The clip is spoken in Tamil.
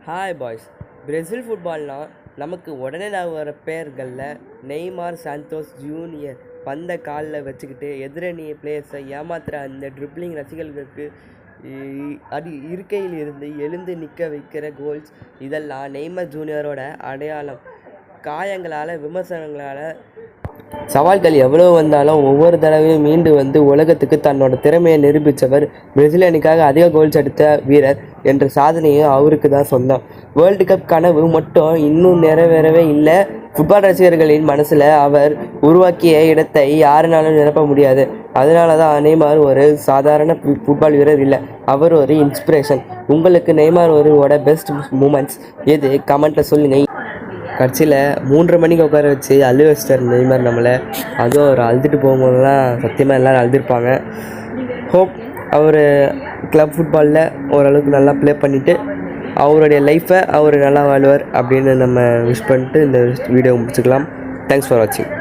Hi boys. பிரேசில் ஃபுட்பால்னால் நமக்கு உடனே நான் வர பேர்களில் நெய்மார் சாந்தோஸ் ஜூனியர் பந்தை காலில் வச்சுக்கிட்டு எதிரணி பிளேயர்ஸை ஏமாத்துகிற அந்த ட்ரிப்ளிங் ரசிகர்களுக்கு அது இருக்கையில் இருந்து எழுந்து நிற்க வைக்கிற கோல்ஸ், இதெல்லாம் நெய்மார் ஜூனியரோட அடையாளம். காயங்களால் விமர்சனங்களால் சவால்கள் எவ்வளோ வந்தாலும் ஒவ்வொரு தடவையும் மீண்டு வந்து உலகத்துக்கு தன்னோட திறமையை நிரூபித்தவர். பிரேசில் அணிக்காக அதிக கோல்ஸ் அடித்த வீரர் என்ற சாதனையும் அவருக்கு தான் சொந்தம். வேர்ல்டு கப் கனவு மட்டும் இன்னும் நிறைவேறவே இல்லை. ஃபுட்பால் ரசிகர்களின் மனசில் அவர் உருவாக்கிய இடத்தை யாருனாலும் நிரப்ப முடியாது. அதனால தான் நெய்மார் ஒரு சாதாரண ஃபுட்பால் வீரர் இல்லை, அவர் ஒரு இன்ஸ்பிரேஷன். உங்களுக்கு நெய்மார் ஒருவோட பெஸ்ட் மூமெண்ட்ஸ் எது? கமெண்ட்டில் சொல்லுங்கள். கட்சியில் 3:30 மணிக்கு உட்கார வச்சு அழு வச்சிட்டார் நெய்மார் நம்மளை. அதுவும் அவர் அழுதுட்டு போகும்போதெல்லாம் சத்தியமாக எல்லோரும் அழுதுருப்பாங்க. ஹோப் அவர் கிளப் ஃபுட்பாலில் ஓரளவுக்கு நல்லா ப்ளே பண்ணிவிட்டு அவருடைய லைஃப்பை அவர் நல்லா வாழ்வார் அப்படின்னு நம்ம விஷ் பண்ணிட்டு இந்த வீடியோ முடிச்சுக்கலாம். தேங்க்ஸ் ஃபார் வாட்சிங்.